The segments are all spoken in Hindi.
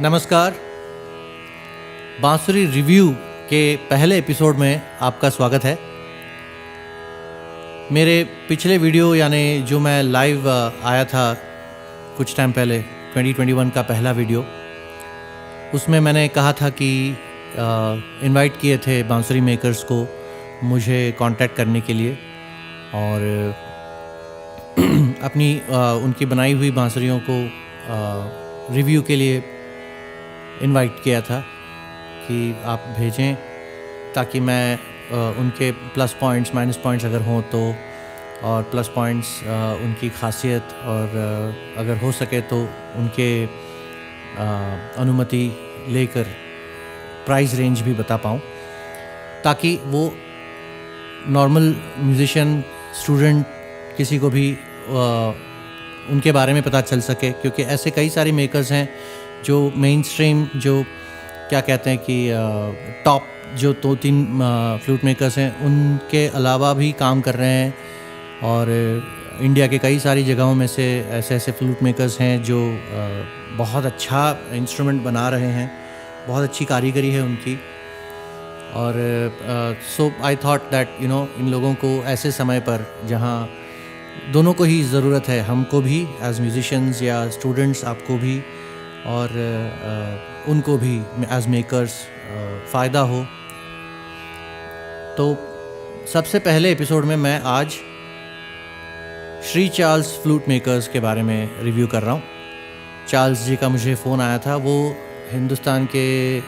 नमस्कार। बांसुरी रिव्यू के पहले एपिसोड में आपका स्वागत है। मेरे पिछले वीडियो यानी जो मैं लाइव आया था कुछ टाइम पहले 2021 का पहला वीडियो, उसमें मैंने कहा था कि इनवाइट किए थे बांसुरी मेकर्स को मुझे कांटेक्ट करने के लिए और अपनी उनकी बनाई हुई बांसुरियों को रिव्यू के लिए इनवाइट किया था कि आप भेजें ताकि मैं उनके प्लस पॉइंट्स माइनस पॉइंट्स अगर हों तो, और प्लस पॉइंट्स उनकी खासियत और अगर हो सके तो उनके अनुमति लेकर प्राइस रेंज भी बता पाऊँ, ताकि वो नॉर्मल म्यूज़िशियन स्टूडेंट किसी को भी उनके बारे में पता चल सके। क्योंकि ऐसे कई सारे मेकर्स हैं जो मेन स्ट्रीम, जो क्या कहते हैं कि टॉप जो 2-3 फ्लूट मेकर्स हैं, उनके अलावा भी काम कर रहे हैं। और इंडिया के कई सारी जगहों में से ऐसे फ्लूट मेकर्स हैं जो बहुत अच्छा इंस्ट्रूमेंट बना रहे हैं, बहुत अच्छी कारीगरी है उनकी। और सो आई थॉट दैट इन लोगों को ऐसे समय पर जहाँ दोनों को ही ज़रूरत है, हमको भी एज म्यूज़िशियंस या स्टूडेंट्स, आपको भी और उनको भी एज मेकर्स फ़ायदा हो। तो सबसे पहले एपिसोड में मैं आज श्री चार्ल्स फ्लूट मेकर्स के बारे में रिव्यू कर रहा हूँ। चार्ल्स जी का मुझे फ़ोन आया था। वो हिंदुस्तान के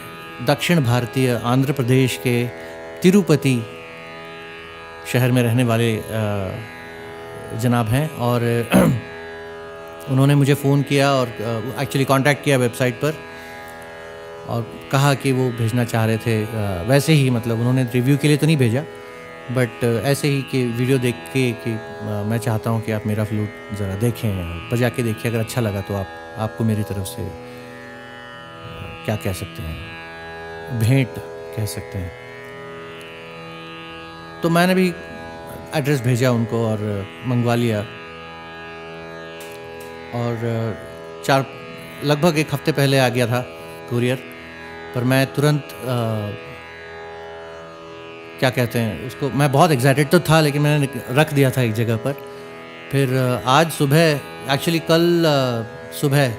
दक्षिण भारतीय आंध्र प्रदेश के तिरुपति शहर में रहने वाले जनाब हैं। और उन्होंने मुझे फ़ोन किया और एक्चुअली कांटेक्ट किया वेबसाइट पर और कहा कि वो भेजना चाह रहे थे। वैसे ही मतलब उन्होंने रिव्यू के लिए तो नहीं भेजा, बट ऐसे ही कि वीडियो देख के कि मैं चाहता हूँ कि आप मेरा फ्लूट ज़रा देखें, बजा के देखिए, अगर अच्छा लगा तो आपको मेरी तरफ से क्या कह सकते हैं, भेंट कह सकते हैं। तो मैंने भी एड्रेस भेजा उनको और मंगवा लिया। और लगभग एक हफ्ते पहले आ गया था कुरियर पर। मैं तुरंत क्या कहते हैं उसको, मैं बहुत एक्साइटेड तो था, लेकिन मैंने रख दिया था एक जगह पर। फिर आज सुबह, एक्चुअली कल सुबह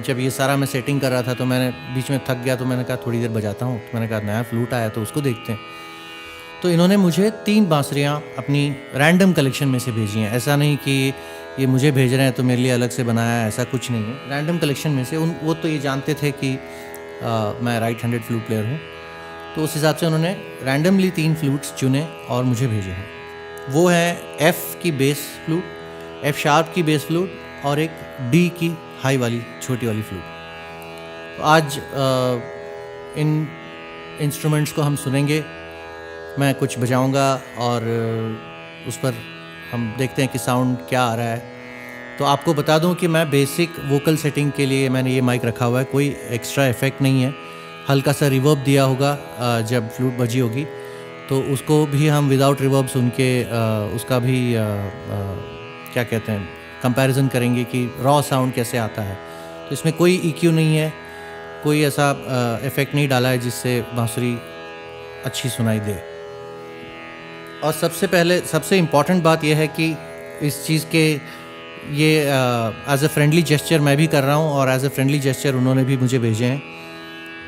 जब ये सारा मैं सेटिंग कर रहा था तो मैंने बीच में थक गया, तो मैंने कहा थोड़ी देर बजाता हूँ। तो मैंने कहा नया फ्लूट आया तो उसको देखते हैं। तो इन्होंने मुझे 3 बांसुरियाँ अपनी रैंडम कलेक्शन में से भेजी हैं। ऐसा नहीं कि ये मुझे भेज रहे हैं तो मेरे लिए अलग से बनाया है, ऐसा कुछ नहीं है। रैंडम कलेक्शन में से वो तो ये जानते थे कि मैं राइट हैंडेड फ्लूट प्लेयर हूँ, तो उस हिसाब से उन्होंने रैंडमली 3 फ्लूट्स चुने और मुझे भेजे हैं। वो है एफ़ की बेस फ्लूट, एफ़ शार्प की बेस फ्लूट और एक डी की हाई वाली छोटी वाली फ्लूट। तो आज इन इंस्ट्रूमेंट्स को हम सुनेंगे, मैं कुछ बजाऊंगा और उस पर हम देखते हैं कि साउंड क्या आ रहा है। तो आपको बता दूं कि मैं बेसिक वोकल सेटिंग के लिए मैंने ये माइक रखा हुआ है, कोई एक्स्ट्रा इफेक्ट नहीं है। हल्का सा रिवर्ब दिया होगा जब फ्लूट बजी होगी, तो उसको भी हम विदाउट रिवर्ब सुन के उसका भी क्या कहते हैं कंपैरिजन करेंगे कि रॉ साउंड कैसे आता है। तो इसमें कोई EQ नहीं है, कोई ऐसा इफेक्ट नहीं डाला है जिससे बांसुरी अच्छी सुनाई दे। और सबसे इम्पॉर्टेंट बात यह है कि इस चीज़ के ये एज ए फ्रेंडली जेस्चर मैं भी कर रहा हूँ और एज ए फ्रेंडली जेस्चर उन्होंने भी मुझे भेजे हैं।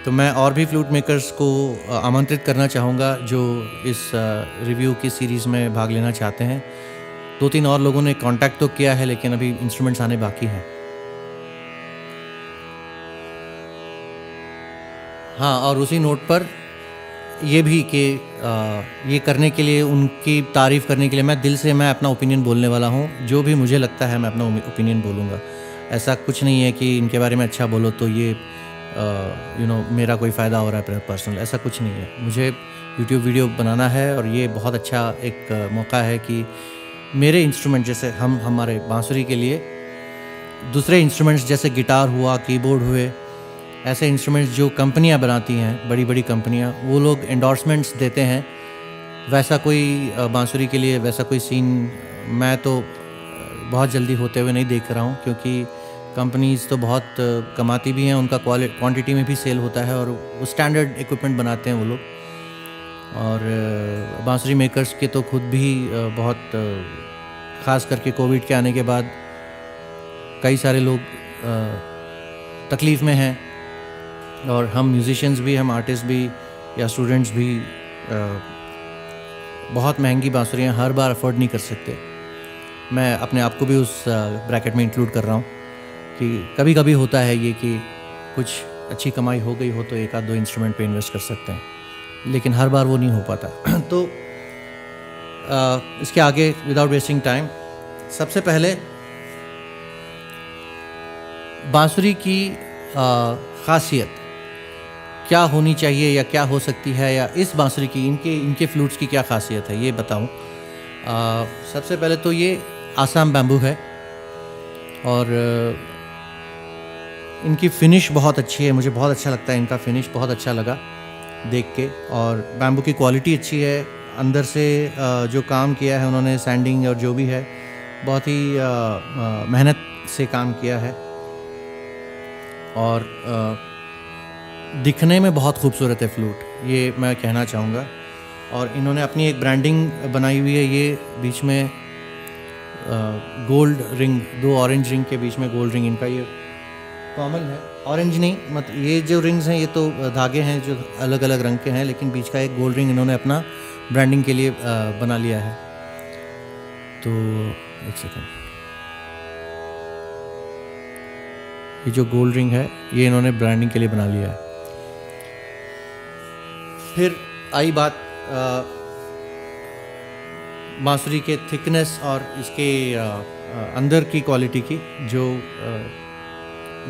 तो मैं और भी फ्लूट मेकर्स को आमंत्रित करना चाहूँगा जो इस रिव्यू की सीरीज़ में भाग लेना चाहते हैं। 2-3 और लोगों ने कांटेक्ट तो किया है, लेकिन अभी इंस्ट्रूमेंट्स आने बाकी हैं। हाँ, और उसी नोट पर ये भी कि ये करने के लिए, उनकी तारीफ़ करने के लिए मैं अपना ओपिनियन बोलने वाला हूँ। जो भी मुझे लगता है मैं अपना ओपिनियन बोलूँगा। ऐसा कुछ नहीं है कि इनके बारे में अच्छा बोलो तो ये मेरा कोई फ़ायदा हो रहा है पर्सनल, ऐसा कुछ नहीं है। मुझे यूट्यूब वीडियो बनाना है और ये बहुत अच्छा एक मौका है कि मेरे इंस्ट्रूमेंट, जैसे हमारे बांसुरी के लिए दूसरे इंस्ट्रूमेंट्स जैसे गिटार हुआ, कीबोर्ड हुए, ऐसे इंस्ट्रूमेंट्स जो कंपनियां बनाती हैं, बड़ी बड़ी कंपनियां, वो लोग एंडोर्समेंट्स देते हैं। वैसा कोई बांसुरी के लिए वैसा कोई सीन मैं तो बहुत जल्दी होते हुए नहीं देख रहा हूँ, क्योंकि कंपनीज़ तो बहुत कमाती भी हैं, उनका क्वांटिटी में भी सेल होता है और वो स्टैंडर्ड इक्विपमेंट बनाते हैं वो लोग। और बांसुरी मेकर्स के तो खुद भी बहुत ख़ास करके कोविड के आने के बाद कई सारे लोग तकलीफ़ में हैं, और हम म्यूज़िशियंस भी, हम आर्टिस्ट भी या स्टूडेंट्स भी बहुत महंगी बांसुरियाँ हर बार अफोर्ड नहीं कर सकते। मैं अपने आप को भी उस ब्रैकेट में इंक्लूड कर रहा हूँ कि कभी कभी होता है ये कि कुछ अच्छी कमाई हो गई हो तो एक आध दो इंस्ट्रूमेंट पे इन्वेस्ट कर सकते हैं, लेकिन हर बार वो नहीं हो पाता। तो इसके आगे विदाउट वेस्टिंग टाइम, सबसे पहले बांसुरी की ख़ासियत क्या होनी चाहिए या क्या हो सकती है, या इस बांसुरी की इनके फ्लूट्स की क्या ख़ासियत है ये बताऊं। सबसे पहले तो ये आसाम बैम्बू है, और इनकी फ़िनिश बहुत अच्छी है, मुझे बहुत अच्छा लगता है इनका फ़िनिश, बहुत अच्छा लगा देख के। और बैम्बू की क्वालिटी अच्छी है, अंदर से जो काम किया है उन्होंने, सैंडिंग और जो भी है, बहुत ही मेहनत से काम किया है, और दिखने में बहुत खूबसूरत है फ्लूट, ये मैं कहना चाहूँगा। और इन्होंने अपनी एक ब्रांडिंग बनाई हुई है, ये बीच में गोल्ड रिंग, दो ऑरेंज रिंग के बीच में गोल्ड रिंग इनका ये कॉमन है। ऑरेंज नहीं, मतलब ये जो रिंग्स हैं ये तो धागे हैं जो अलग अलग रंग के हैं, लेकिन बीच का एक गोल्ड रिंग इन्होंने अपना ब्रांडिंग के लिए बना लिया है। तो एक सेकेंड, ये जो गोल्ड रिंग है ये इन्होंने ब्रांडिंग के लिए बना लिया है। फिर आई बात बांसुरी के थिकनेस और इसके अंदर की क्वालिटी की। जो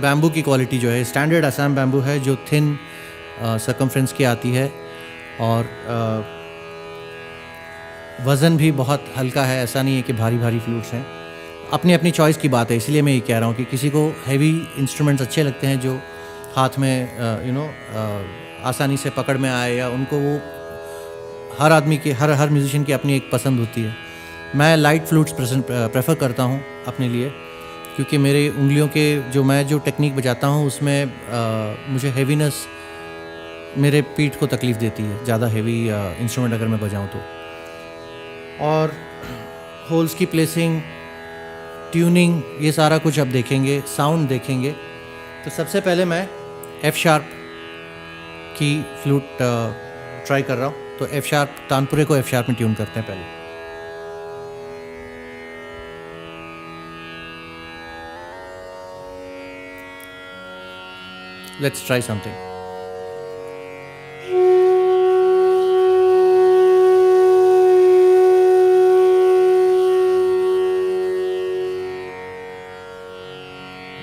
बैम्बू की क्वालिटी जो है, स्टैंडर्ड असम बैम्बू है जो थिन सर्कमफ्रेंस की आती है, और वज़न भी बहुत हल्का है, ऐसा नहीं है कि भारी भारी फ्लूट्स हैं। अपनी अपनी चॉइस की बात है, इसलिए मैं ये कह रहा हूँ कि किसी को हैवी इंस्ट्रूमेंट्स अच्छे लगते हैं जो हाथ में आसानी से पकड़ में आए, या उनको वो हर आदमी की, हर म्यूज़िशियन की अपनी एक पसंद होती है। मैं लाइट फ्लूट्स प्रेफर करता हूँ अपने लिए, क्योंकि मेरे उंगलियों के जो टेक्निक बजाता हूँ उसमें मुझे हैवीनेस, मेरे पीठ को तकलीफ़ देती है ज़्यादा हैवी इंस्ट्रूमेंट अगर मैं बजाऊँ तो। और होल्स की प्लेसिंग, ट्यूनिंग, ये सारा कुछ अब देखेंगे, साउंड देखेंगे। तो सबसे पहले मैं एफ शार्प की फ्लूट ट्राई कर रहा हूँ। तो एफ शार्प, तानपुरे को एफ शार्प में ट्यून करते हैं पहले। Let's try something.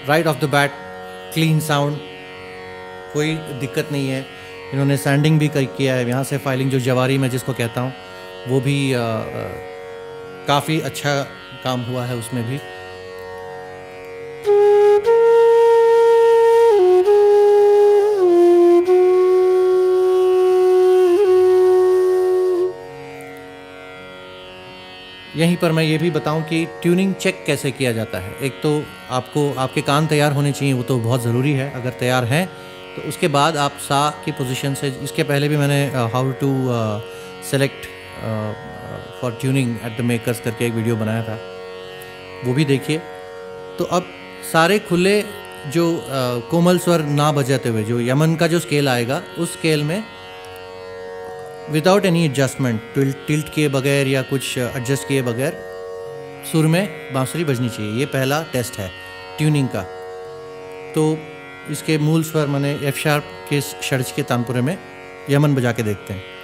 Right of the bat clean sound, कोई दिक्कत नहीं है। इन्होंने सैंडिंग भी किया है, यहाँ से फाइलिंग जो जवारी मैं जिसको कहता हूँ वो भी काफ़ी अच्छा काम हुआ है उसमें भी। यहीं पर मैं ये भी बताऊं कि ट्यूनिंग चेक कैसे किया जाता है। एक तो आपको आपके कान तैयार होने चाहिए, वो तो बहुत ज़रूरी है। अगर तैयार हैं तो उसके बाद आप सा की पोजीशन से, इसके पहले भी मैंने how to select for tuning at the makers करके एक वीडियो बनाया था, वो भी देखिए। तो अब सारे खुले जो कोमल स्वर ना बजाते हुए जो यमन का जो स्केल आएगा, उस स्केल में विदाउट एनी एडजस्टमेंट, टिल्ट किए बगैर या कुछ एडजस्ट किए बगैर सुर में बांसुरी बजनी चाहिए। ये पहला टेस्ट है ट्यूनिंग का। तो इसके मूल स्वर मैंने एफ शार्प के षड्ज के तानपुरे में यमन बजा के देखते हैं।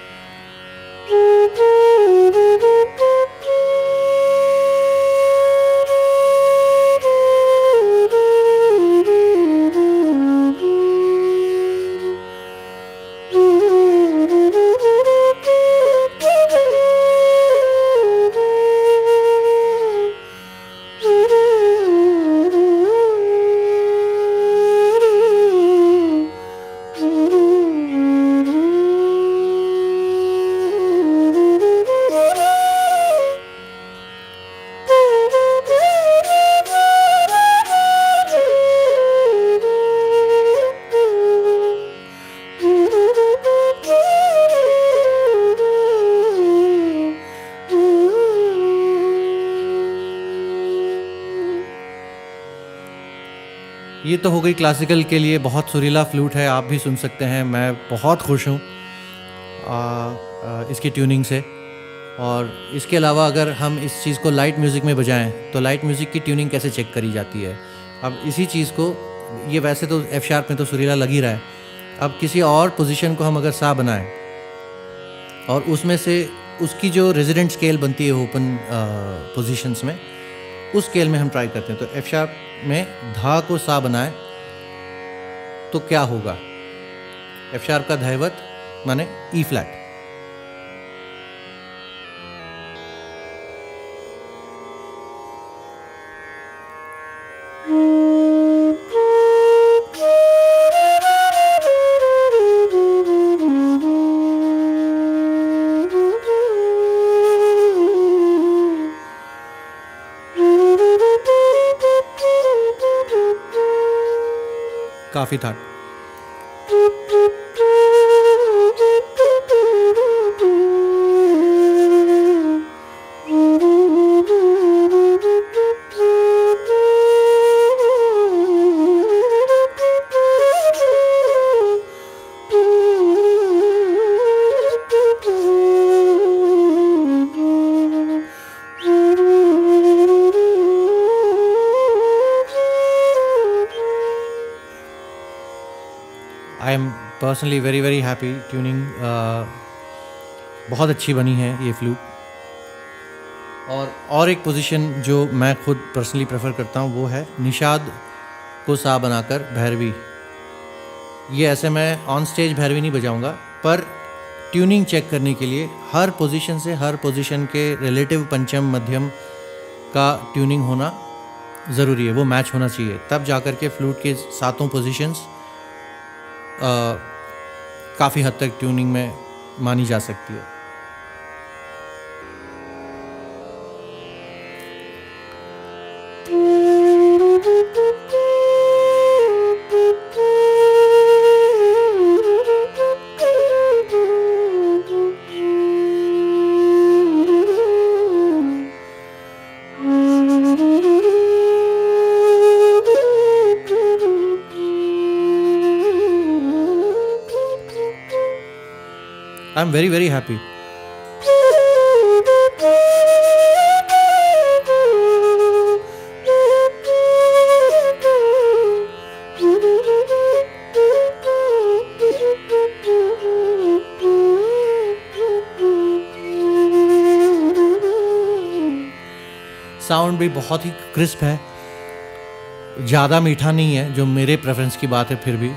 ये तो हो गई क्लासिकल के लिए बहुत सुरीला फ्लूट है, आप भी सुन सकते हैं। मैं बहुत खुश हूँ इसकी ट्यूनिंग से। और इसके अलावा अगर हम इस चीज़ को लाइट म्यूज़िक में बजाएं तो लाइट म्यूज़िक की ट्यूनिंग कैसे चेक करी जाती है। अब इसी चीज़ को, ये वैसे तो एफ शार्प में तो सुरीला लग ही रहा है, अब किसी और पोजीशन को हम अगर सा बनाएं और उसमें से उसकी जो रेजिडेंट स्केल बनती है ओपन पोजीशंस में, उस स्केल में हम ट्राई करते हैं। तो एफ शार्प में धा को सा बनाएं तो क्या होगा, एफ शार्प का धैवत माने ई फ्लैट। काफ़ी था। I am personally very very happy. Tuning बहुत अच्छी बनी है ये फ्लूट। और एक पोजीशन जो मैं खुद पर्सनली प्रेफर करता हूँ वो है निषाद को सा बनाकर भैरवी। ये ऐसे मैं ऑन स्टेज भैरवी नहीं बजाऊंगा, पर ट्यूनिंग चेक करने के लिए हर पोजीशन से हर पोजीशन के रिलेटिव पंचम मध्यम का ट्यूनिंग होना ज़रूरी है, वो मैच होना चाहिए, तब जाकर के फ्लूट के सातों पोजीशंस काफ़ी हद तक ट्यूनिंग में मानी जा सकती है। I'm very very happy. Sound भी बहुत ही क्रिस्प है, ज़्यादा मीठा नहीं है, जो मेरे प्रेफरेंस की बात है। फिर भी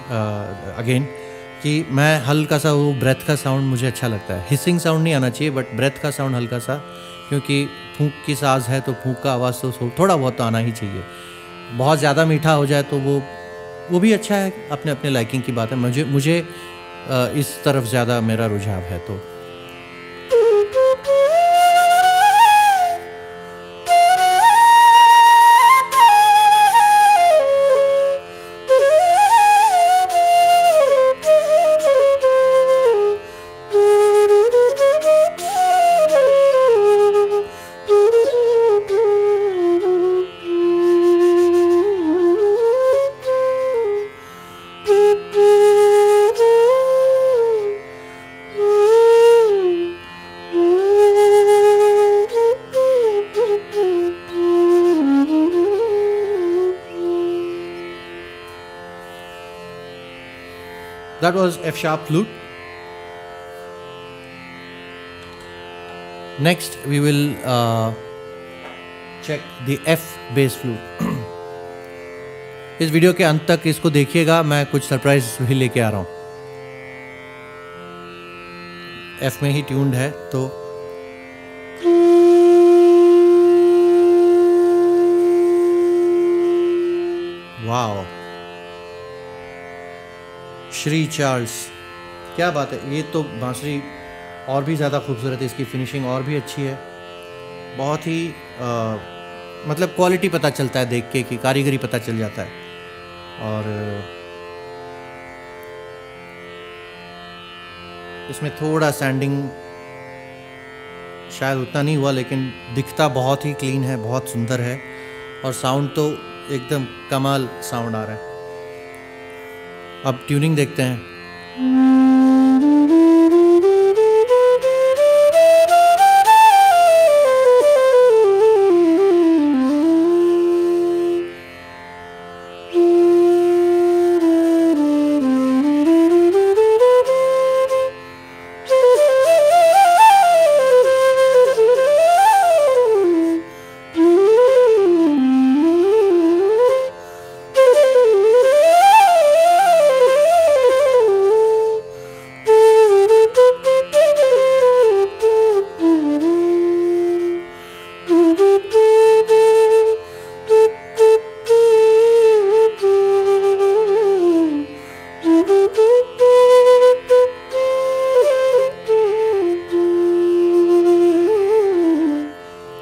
अगेन कि मैं हल्का सा, वो ब्रेथ का साउंड मुझे अच्छा लगता है। हिसिंग साउंड नहीं आना चाहिए, बट ब्रेथ का साउंड हल्का सा, क्योंकि फूंक की साज है तो फूंक का आवाज़ तो थोड़ा बहुत तो आना ही चाहिए। बहुत ज़्यादा मीठा हो जाए तो वो भी अच्छा है, अपने अपने लाइकिंग की बात है। मुझे इस तरफ ज़्यादा मेरा रुझाव है। तो that was F sharp flute. Next we will check the F bass flute. इस वीडियो के अंत तक इसको देखिएगा, मैं कुछ सरप्राइज भी लेके आ रहा हूँ। F में ही ट्यून्ड है तो वाओ, श्री चार्ल्स, क्या बात है। ये तो बांसुरी और भी ज़्यादा खूबसूरत है, इसकी फिनिशिंग और भी अच्छी है। बहुत ही मतलब क्वालिटी पता चलता है देख के, कि कारीगरी पता चल जाता है। और इसमें थोड़ा सैंडिंग शायद उतना नहीं हुआ, लेकिन दिखता बहुत ही क्लीन है, बहुत सुंदर है। और साउंड तो एकदम कमाल साउंड आ रहा है। अब ट्यूनिंग देखते हैं।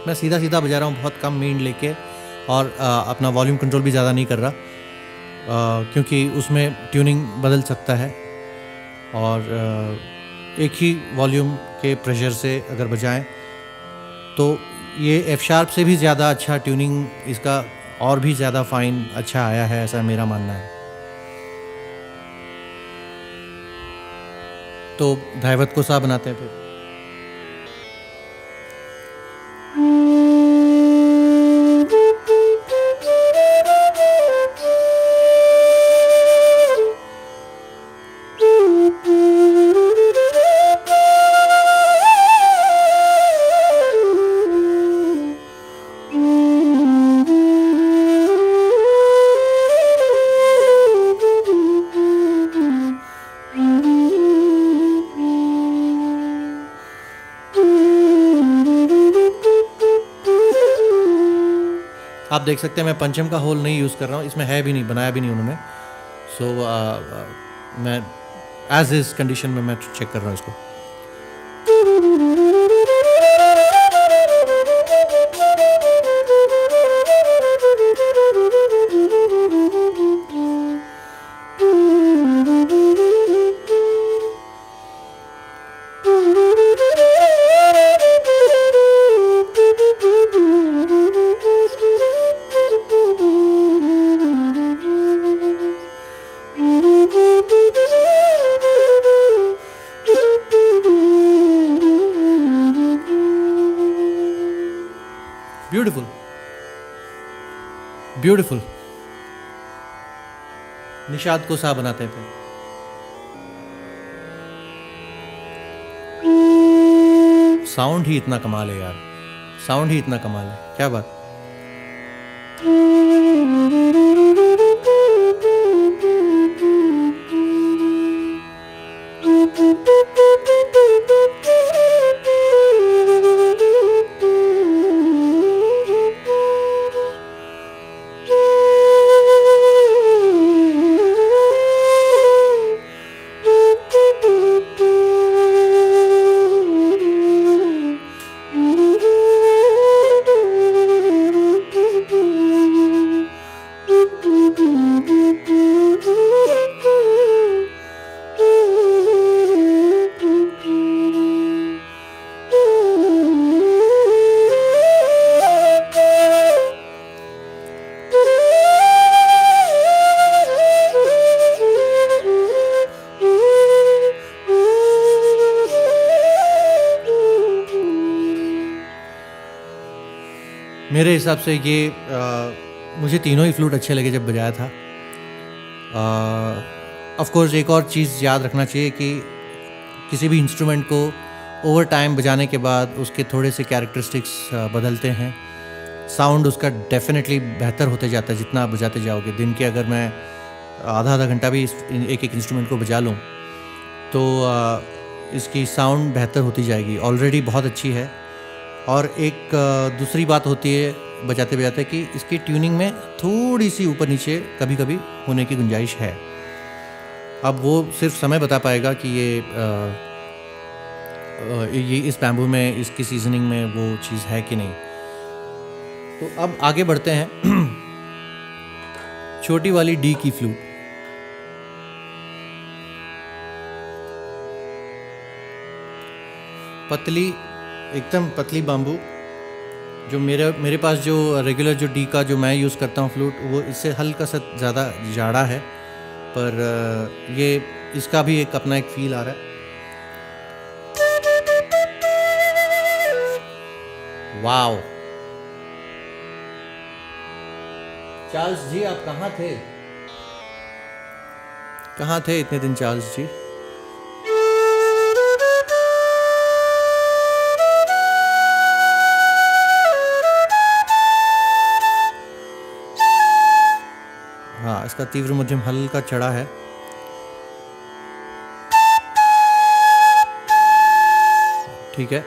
मैं सीधा सीधा बजा रहा हूँ, बहुत कम मींड लेके, और अपना वॉल्यूम कंट्रोल भी ज़्यादा नहीं कर रहा, क्योंकि उसमें ट्यूनिंग बदल सकता है। और एक ही वॉल्यूम के प्रेशर से अगर बजाएं तो ये एफ शार्प से भी ज़्यादा अच्छा ट्यूनिंग इसका और भी ज़्यादा फाइन अच्छा आया है, ऐसा मेरा मानना है। तो धायवत को सा बनाते हैं फिर। आप देख सकते हैं मैं पंचम का होल नहीं यूज़ कर रहा हूँ, इसमें है भी नहीं, बनाया भी नहीं उन्होंने। सो मैं एज इज कंडीशन में मैं चेक कर रहा हूँ इसको। Beautiful beautiful. निषाद को सा बनाते हैं फिर। साउंड ही इतना कमाल है यार, साउंड ही इतना कमाल है, क्या बात। मेरे हिसाब से ये मुझे तीनों ही फ्लूट अच्छे लगे जब बजाया था। ऑफ कोर्स एक और चीज़ याद रखना चाहिए कि किसी भी इंस्ट्रूमेंट को ओवर टाइम बजाने के बाद उसके थोड़े से कैरेक्टरिस्टिक्स बदलते हैं। साउंड उसका डेफिनेटली बेहतर होते जाता है जितना आप बजाते जाओगे। दिन के अगर मैं आधा घंटा भी एक एक इंस्ट्रूमेंट को बजा लूँ तो इसकी साउंड बेहतर होती जाएगी, ऑलरेडी बहुत अच्छी है। और एक दूसरी बात होती है बजाते बजाते कि इसकी ट्यूनिंग में थोड़ी सी ऊपर नीचे कभी कभी होने की गुंजाइश है। अब वो सिर्फ समय बता पाएगा कि ये इस बैम्बू में इसकी सीजनिंग में वो चीज़ है कि नहीं। तो अब आगे बढ़ते हैं। छोटी वाली डी की फ्लूट। पतली, एकदम पतली बाम्बू। जो मेरे पास जो रेगुलर जो डी का जो मैं यूज़ करता हूँ फ्लूट, वो इससे हल्का सा ज़्यादा जाड़ा है। पर ये इसका भी एक अपना एक फ़ील आ रहा है। वाओ! चार्ल्स जी आप कहाँ थे? कहाँ थे इतने दिन चार्ल्स जी? हाँ, इसका तीव्र मध्यम हल्का चढ़ा है। ठीक है।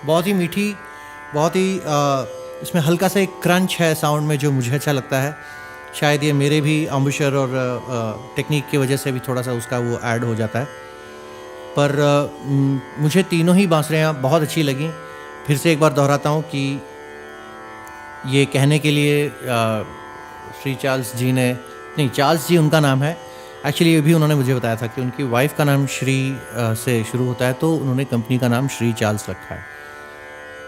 बहुत ही मीठी, बहुत ही इसमें हल्का सा एक क्रंच है साउंड में जो मुझे अच्छा लगता है। शायद ये मेरे भी एम्बुशर और टेक्निक की वजह से भी थोड़ा सा उसका वो ऐड हो जाता है। पर मुझे तीनों ही बांसुरियाँ बहुत अच्छी लगीं। फिर से एक बार दोहराता हूँ कि ये कहने के लिए श्री चार्ल्स जी ने नहीं, चार्ल्स जी उनका नाम है। एक्चुअली ये भी उन्होंने मुझे बताया था कि उनकी वाइफ़ का नाम श्री से शुरू होता है, तो उन्होंने कंपनी का नाम श्री चार्ल्स रखा है।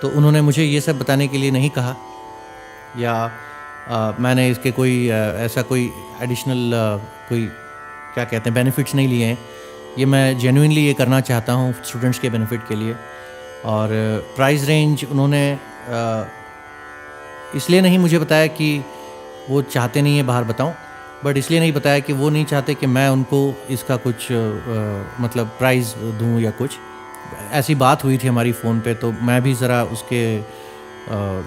तो उन्होंने मुझे ये सब बताने के लिए नहीं कहा, या मैंने इसके कोई ऐसा कोई एडिशनल कोई क्या कहते हैं बेनिफिट्स नहीं लिए हैं। ये मैं जेन्युइनली ये करना चाहता हूँ स्टूडेंट्स के बेनिफिट के लिए। और प्राइस रेंज उन्होंने इसलिए नहीं मुझे बताया कि वो चाहते नहीं है बाहर बताऊं, बट इसलिए नहीं बताया कि वो नहीं चाहते कि मैं उनको इसका कुछ मतलब प्राइस दूं या कुछ। ऐसी बात हुई थी हमारी फ़ोन पे, तो मैं भी ज़रा उसके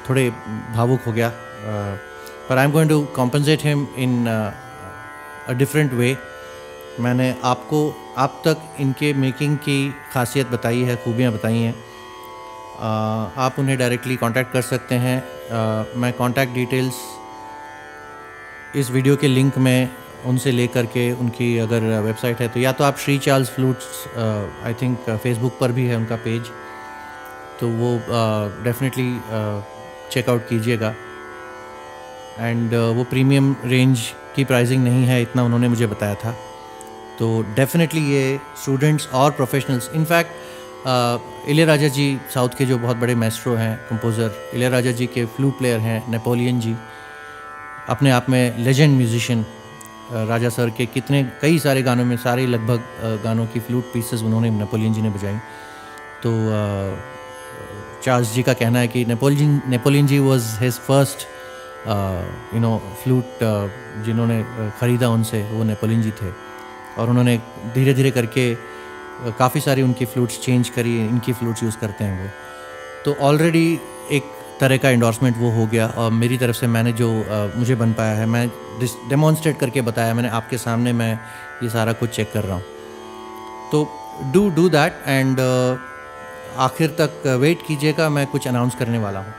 थोड़े भावुक हो गया। पर I am going to compensate him in a different way. मैंने आपको आप तक इनके मेकिंग की खासियत बताई है, खूबियाँ बताई हैं। आप उन्हें डायरेक्टली कांटेक्ट कर सकते हैं। मैं कांटेक्ट डिटेल्स इस वीडियो के लिंक में उनसे ले करके, उनकी अगर वेबसाइट है तो या तो आप Shri Charles flutes I think Facebook पर भी है उनका पेज, तो वो डेफिनेटली चेकआउट कीजिएगा। एंड वो प्रीमियम रेंज की प्राइसिंग नहीं है, इतना उन्होंने मुझे बताया था। तो डेफिनेटली ये स्टूडेंट्स और प्रोफेशनल्स, इनफैक्ट इलैयाराजा जी साउथ के जो बहुत बड़े मैस्ट्रो हैं, कंपोज़र इलैयाराजा जी के फ्लूट प्लेयर हैं नेपोलियन जी, अपने आप में लेजेंड म्यूजिशियन। राजा सर के कई सारे गानों में, सारे लगभग गानों की फ्लूट पीसेस उन्होंने नेपोलियन जी ने बजाई। तो चार्ल्स जी का कहना है कि Napoleon ji was his first flute जिन्होंने ख़रीदा उनसे, वो नेपोलियन जी थे। और उन्होंने धीरे धीरे करके काफ़ी सारी उनकी फ्लूट्स चेंज करी, इनकी फ्लूट्स यूज़ करते हैं वो। तो ऑलरेडी एक तरह का एंडोर्समेंट वो हो गया, और मेरी तरफ से मैंने जो मुझे बन पाया है, मैं डेमोन्स्ट्रेट करके बताया, मैंने आपके सामने मैं ये सारा कुछ चेक कर रहा हूँ। तो डू दैट एंड आखिर तक वेट कीजिएगा, मैं कुछ अनाउंस करने वाला हूँ।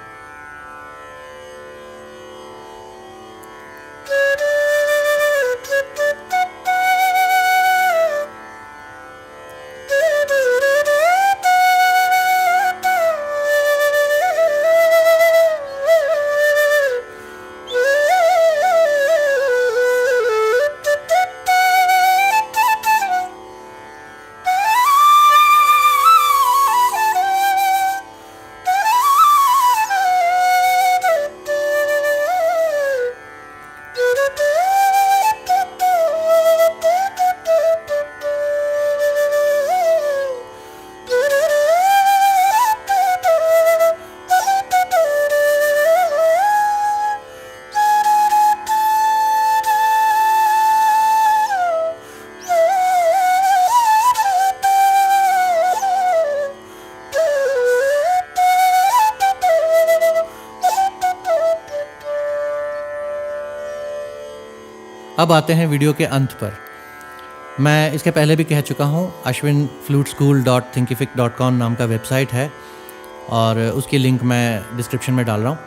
अब आते हैं वीडियो के अंत पर। मैं इसके पहले भी कह चुका हूँ, ashwinfluteschool.thinkific.com नाम का वेबसाइट है और उसकी लिंक मैं डिस्क्रिप्शन में डाल रहा हूँ।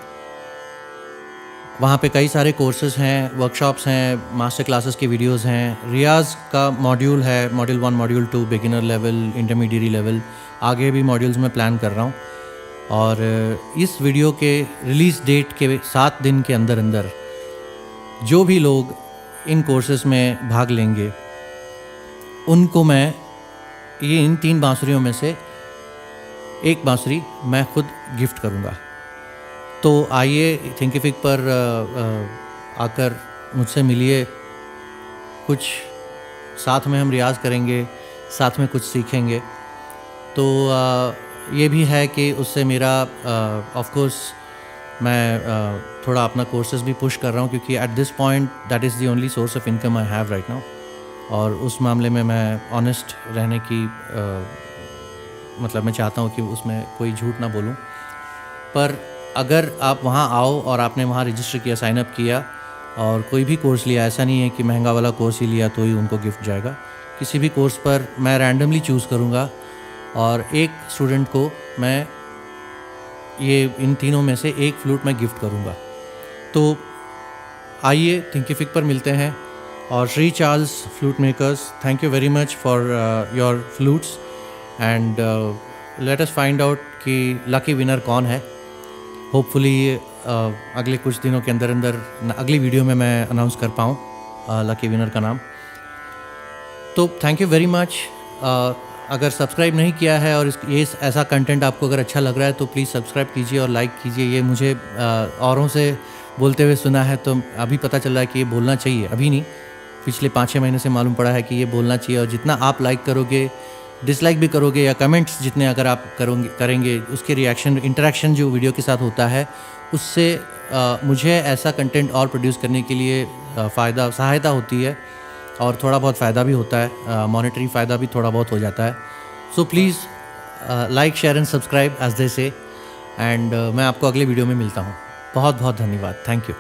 वहाँ पे कई सारे कोर्सेज़ हैं, वर्कशॉप्स हैं, मास्टर क्लासेस की वीडियोस हैं, रियाज़ का मॉड्यूल है, module 1, module 2, beginner level, intermediate level, आगे भी मॉड्यूल्स में प्लान कर रहा हूँ। और इस वीडियो के रिलीज़ डेट के 7 दिन के अंदर अंदर जो भी लोग इन कोर्सेज़ में भाग लेंगे उनको मैं ये इन 3 बांसुरियों में से एक बांसुरी मैं खुद गिफ्ट करूँगा। तो आइए थिंकिफिक पर आकर मुझसे मिलिए, कुछ साथ में हम रियाज़ करेंगे, साथ में कुछ सीखेंगे। तो ये भी है कि उससे मेरा ऑफ कोर्स मैं थोड़ा अपना कोर्सेज़ भी पुश कर रहा हूँ, क्योंकि at this point that is the only source of income I have right now. और उस मामले में मैं ऑनेस्ट रहने की मतलब मैं चाहता हूँ कि उसमें कोई झूठ ना बोलूँ। पर अगर आप वहाँ आओ और आपने वहाँ रजिस्टर किया, साइन अप किया और कोई भी कोर्स लिया, ऐसा नहीं है कि महंगा वाला कोर्स ही लिया तो ही उनको गिफ्ट जाएगा। किसी भी कोर्स पर मैं रैंडमली चूज़ करूँगा और एक स्टूडेंट को मैं ये इन तीनों में से एक फ्लूट मैं गिफ्ट करूँगा। तो आइए थिंकिफिक पर मिलते हैं। और Shri Charles flute makers, thank you very much for your flutes and let us find out कि लकी विनर कौन है। होपफुली अगले कुछ दिनों के अंदर अंदर अगली वीडियो में मैं अनाउंस कर पाऊँ लकी विनर का नाम। तो थैंक यू वेरी मच। अगर सब्सक्राइब नहीं किया है और ये ऐसा कंटेंट आपको अगर अच्छा लग रहा है तो प्लीज़ सब्सक्राइब कीजिए और लाइक कीजिए। ये मुझे औरों से बोलते हुए सुना है तो अभी पता चल रहा है कि ये बोलना चाहिए, अभी नहीं, पिछले 5-6 महीने से मालूम पड़ा है कि ये बोलना चाहिए। और जितना आप लाइक करोगे, डिसलाइक भी करोगे या कमेंट्स जितने अगर आप करेंगे, उसके रिएक्शन, इंटरेक्शन जो वीडियो के साथ होता है, उससे मुझे ऐसा कंटेंट और प्रोड्यूस करने के लिए सहायता होती है और थोड़ा बहुत फ़ायदा भी होता है, मॉनेटरी फ़ायदा भी थोड़ा बहुत हो जाता है। So please like, share and subscribe as they say. And मैं आपको अगले वीडियो में मिलता हूँ। बहुत बहुत धन्यवाद। Thank you.